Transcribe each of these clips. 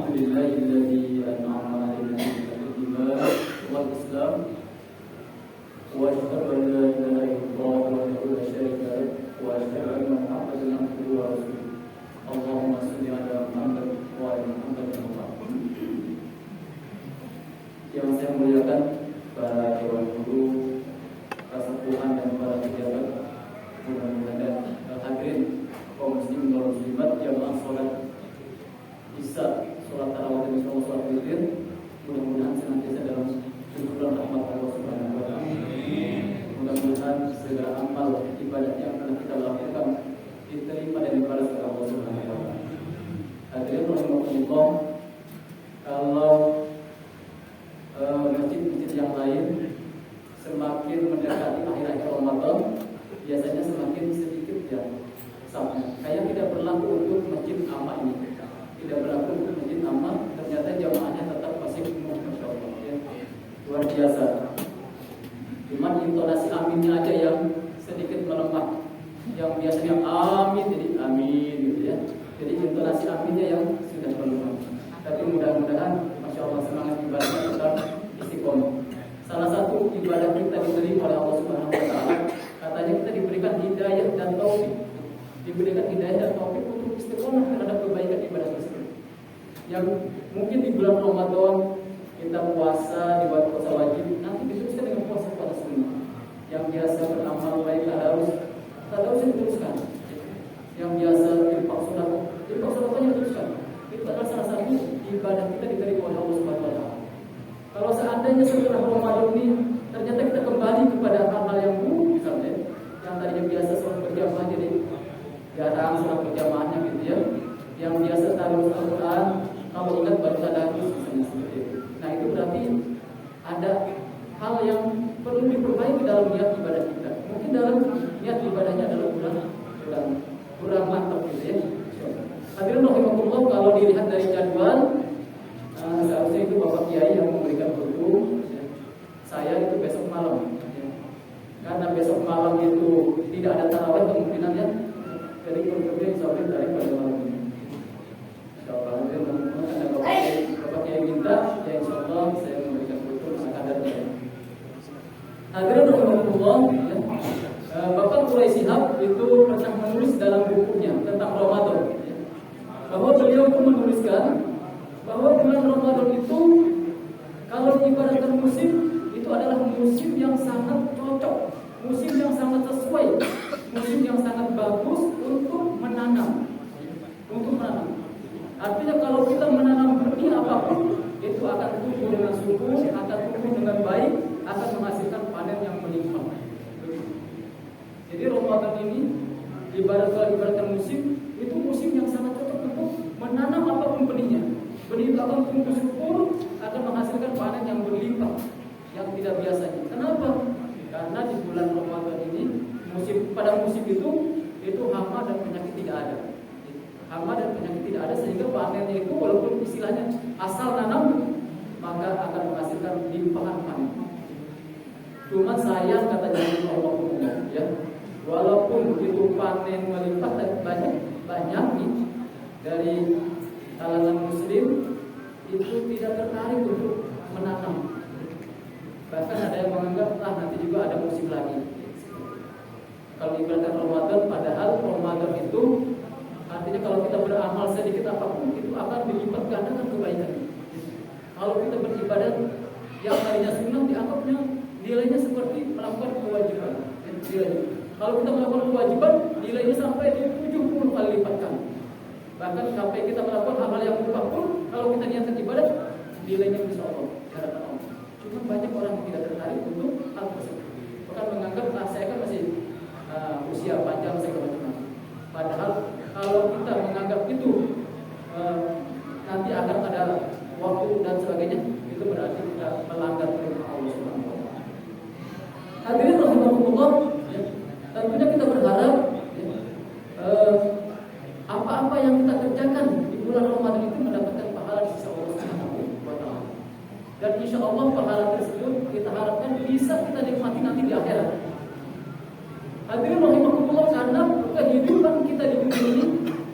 Alhamdulillahilladzi an'ama 'alaina bil iman wal Islam wa asyhadu an la ilaha illallah wahdahu la syarika lahu wa asyhadu anna Muhammadan abduhu wa rasuluh. Allahumma shalli ala Muhammad wa ala Muhammad. Yang saya muliakan para dewan guru, persatuan dan para pejabat, mudah-mudahan hadirin kaum muslimin dan muslimat jamaah salat Isya, salat tarawih dan salat witir, mudah-mudahan senantiasa dalam syukuran rahmat Allah Subhanahu wa taala. Mudah-mudahan segala amal ibadah yang telah kita lakukan diterima dan dibalas oleh Allah Subhanahu wa taala. Hadirin rahimakumullah, kalau masjid-masjid yang lain semakin mendekati akhir-akhir Ramadan, biasanya semakin sedikit ya safnya. Kayak tidak berlaku untuk masjid Amma ini. Tidak berlaku untuk masjid Amma, ternyata jamaahnya tetap masih penuh, masya Allah ya. Luar biasa. Cuman intonasi aminnya aja yang sedikit melemah. Yang biasanya amin jadi amin gitu ya. Jadi intonasi aminnya yang sudah melemah. Tapi mudah-mudahan masya Allah semangat ibadahnya tetap istiqomah. Salah satu ibadah kita diterima oleh Allah Subhanahu wa taala, katanya kita diberikan hidayah dan taufik. Diberikan hidayah dan taufik untuk istiqomah terhadap kebaikan ibadah tersebut. Yang mungkin di bulan Ramadan kita puasa di bulan puasa wajib, nanti diteruskan dengan puasa sunnah. Yang biasa beramal baik tadarus diteruskan. Yang biasa infak sedekahnya diteruskan. Itu adalah salah satu ibadah kita diterima oleh Allah Subhanahu wa taala. Kalau seandainya setelah Ramadan ini ternyata kita kembali kepada hal-hal yang buruk, misalnya yang tadinya biasa sholat berjamaah jadi jarang sholat berjamaahnya gitu ya, yang biasa tadarus Al-Quran kalau ingat baru tadarus misalnya seperti itu. Nah itu berarti ada hal yang perlu diperbaiki dalam niat ibadah kita. Mungkin dalam niat ibadahnya adalah kurang mantap gitu ya. Hadirin rahimakumullah, kalau dilihat dari jadwal seharusnya itu Bapak Kiai yang memberikan buku ya. Saya itu besok malam ya. Karena besok malam itu tidak ada tarawih kemungkinannya, jadi bukunya insya-Allah dari pada malam ini. Insyaallah ada Bapak Kiai minta ya, insyaallah saya memberikan buku sekadarnya. Hadirin rahimakumullah ya. Bapak Quraish Shihab itu pernah menulis dalam bukunya tentang Ramadan ya, bahwa beliau pun menuliskan bahwa bulan Ramadan itu kalau diibaratkan musim itu adalah musim yang sangat cocok, musim yang sangat sesuai, musim yang sangat bagus untuk menanam. Artinya kalau kita menanam benih apapun itu akan tumbuh dengan subur, akan tumbuh dengan baik, akan menghasilkan panen yang melimpah. Jadi Ramadan ini ibaratkan musim itu musim yang sangat cocok untuk menanam apapun benihnya. Benih itu akan tumbuh subur, akan menghasilkan panen yang berlimpah, yang tidak biasanya. Kenapa? Karena di bulan Ramadan ini, pada musim itu hama dan penyakit tidak ada. Hama dan penyakit tidak ada sehingga panennya itu walaupun istilahnya asal nanam, maka akan menghasilkan limpahan panen. Cuma sayang katanya Allah ya, walaupun itu panen melimpah dan banyak nih dari kalangan muslim itu tidak tertarik untuk menanam. Bahkan ada yang menganggap nanti juga ada musim lagi. Kalau ibaratkan Ramadan, padahal Ramadan itu artinya kalau kita beramal sedikit apapun itu akan dilipat gandakan kebaikan. Kalau kita beribadah yang tadinya sunnah dianggapnya nilainya seperti melakukan kewajiban. Kalau kita melakukan kewajiban nilainya sampai 70 kali lipat kan. Bahkan sampai kita melakukan hal-hal yang mubah pun kalau kita niatkan ibadah nilainya insya Allah hadapan Allah. Cuma banyak orang yang tidak tertarik untuk hal tersebut. Bahkan menganggap saya kan masih usia panjang segala macam. Padahal kalau kita menganggap itu nanti akan ada waktu dan sebagainya, itu berarti kita melanggar perintah Allah Subhanahu wa taala. Hadirin rahimakumullah, ya, tentunya kita berharap ya, apa-apa yang kita kerjakan di bulan Ramadan itu mendapatkan pahala di sisi Allah Subhanahu wa taala. Dan insya Allah pahala tersebut kita harapkan bisa kita nikmati nanti di akhirat. Hadirin rahimakumullah, karena kehidupan kita di dunia ini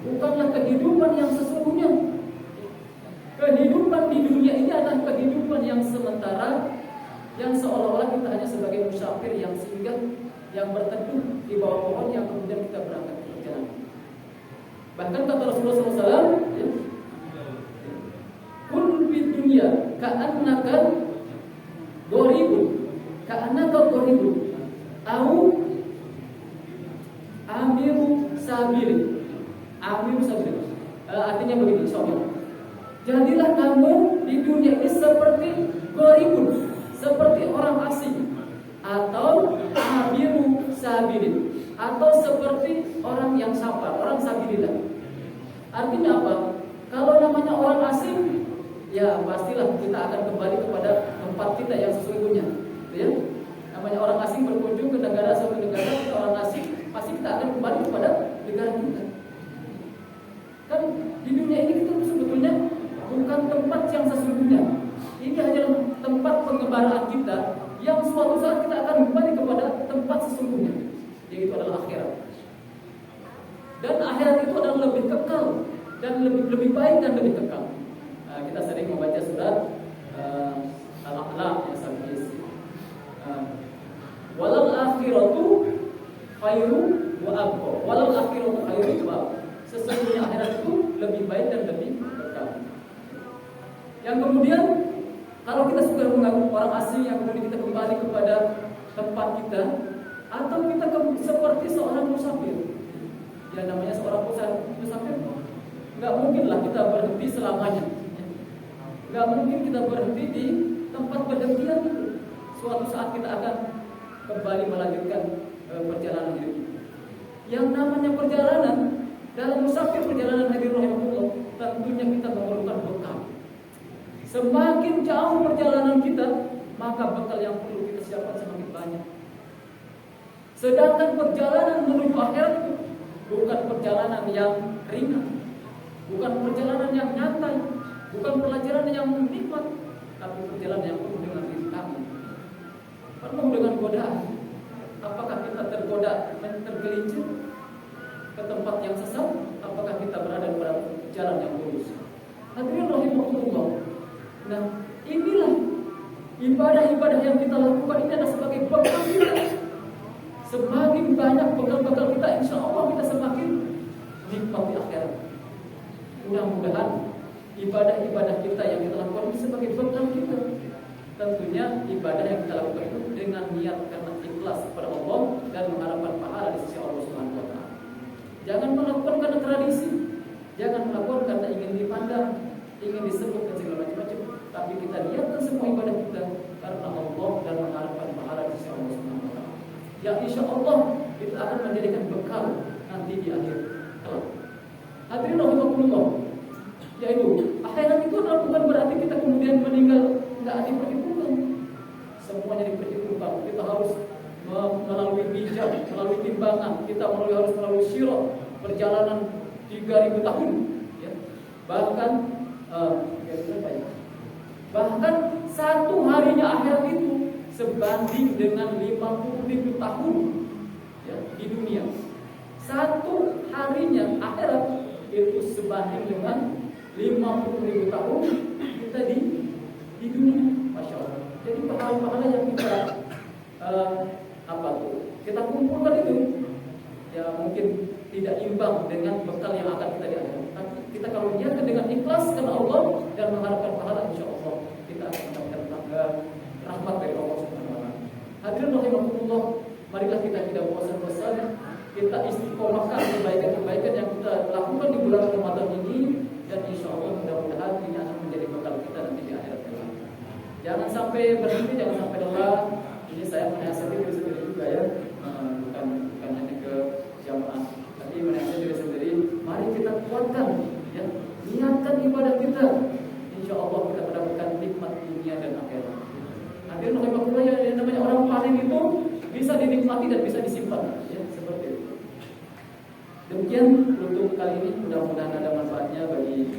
bukanlah kehidupan yang sesungguhnya. sementara yang seolah-olah kita hanya sebagai musafir yang singgah, yang berteduh di bawah pohon yang kemudian kita berangkat ke perjalanan. Bahkan kata Rasulullah SAW, ya, kun fid dunya ka'annaka gharibun, au amiru sabili. Artinya begini, sobat. Jadilah kamu di dunia ini seperti gharibun, seperti orang asing, atau amiru sabilin, atau seperti orang yang sabar, orang sabilillah. Artinya apa? Kalau namanya orang asing, ya pastilah kita akan kembali kepada tempat kita yang sesungguhnya, ya. Namanya orang asing berkunjung ke negara suatu negara, kita orang asing, pasti kita akan kembali kepada negara kita. Kan di dunia ini kita sebetulnya bukan tempat yang sesungguhnya. Ini hanyalah tempat pengembaraan kita yang suatu saat kita akan kembali kepada tempat sesungguhnya, yaitu adalah akhirat. Dan akhirat itu adalah lebih kekal dan lebih baik dan lebih kekal. Kita sering membaca surat Al-A'la yang sampai walal akhiratu khairu wa abqa. Walal akhiratu khairu wa abqa. Sesungguhnya akhirat itu lebih baik dan lebih kekal. Yang kemudian kalau kita suka mengaku orang asing yang kemudian kita kembali kepada tempat kita, atau kita seperti seorang musafir. Ya namanya seorang musafir, nggak mungkin lah kita berhenti selamanya. Nggak mungkin kita berhenti di tempat berhentian itu. Suatu saat kita akan kembali melanjutkan perjalanan hidup. Yang namanya perjalanan dalam musafir perjalanan hadir rahimahullah, tentunya kita memerlukan bekal. Semakin jauh perjalanan kita, maka bekal yang perlu kita siapkan semakin banyak. Sedangkan perjalanan menuju akhirat itu bukan perjalanan yang ringan, bukan perjalanan yang nyantai, bukan perjalanan yang nikmat, tapi perjalanan yang penuh dengan rintangan, penuh dengan godaan. Apakah kita tergoda, tergelincir ke tempat yang sesat? Apakah kita berada pada jalan yang lurus? Hadirin rahimahullah. Nah, inilah ibadah-ibadah yang kita lakukan ini adalah sebagai bekal kita. Semakin banyak bekal-bekal kita, insya Allah kita semakin nikmat di akhirat. Mudah-mudahan ibadah-ibadah kita yang kita lakukan ini sebagai bekal kita. Tentunya ibadah yang kita lakukan itu dengan niat karena ikhlas kepada Allah dan mengharapkan pahala di sisi Allah Subhanahu wa taala. Jangan melakukan karena tradisi, jangan melakukan karena ingin dipandang, ingin disebut dan segala macam-macam, tapi kita niatkan semua ibadah kita karena Allah dan mengharapkan pahala di sisi Allah Subhanahu wa taala. Yang insya Allah kita akan menjadikan bekal nanti di akhir kelak. Hadirin rahimakumullah. Yaitu akhirat itu adalah bukan berarti kita kemudian meninggal nggak diperhitungkan. Semuanya diperhitungkan. Kita harus melalui bijak, melalui timbangan, kita harus melalui sirat, perjalanan 3000 tahun, ya. Bahkan satu harinya akhirat itu sebanding dengan 50.000 tahun, ya, di dunia. Satu harinya akhirat itu sebanding dengan 50.000 tahun kita di dunia. Masya Allah. Jadi pahala-pahala yang kita kita kumpulkan itu, ya mungkin tidak imbang dengan bekal yang akan kita diajarkan. Tapi kita kalau niatkan dengan ikhlas karena Allah dan mengharapkan pahala, insya Allah kita akan mendapatkan rahmat dari Allah Subhanahu wa taala. Hadirin rahimakumullah, marilah kita tidak bosan-bosan, kita istiqomahkan kebaikan-kebaikan yang kita lakukan di bulan Ramadan ini, dan insya Allah mudah-mudahan ini akan menjadi bekal kita nanti di akhirat kelak. Jangan sampai berhenti, jangan sampai lelah. Ini saya menasihati diri sendiri juga, ya, bukan hanya ke jamaah, tapi menasihati diri sendiri. Mari kita kuatkan, ya, niatkan ibadah kita. Insya Allah kita mendapatkan nikmat dunia dan akhirat. Hadirin rahimakumullah, yang namanya orang panen itu bisa dinikmati dan bisa disimpan, ya, seperti itu. Demikian untuk kali ini, mudah-mudahan ada manfaatnya bagi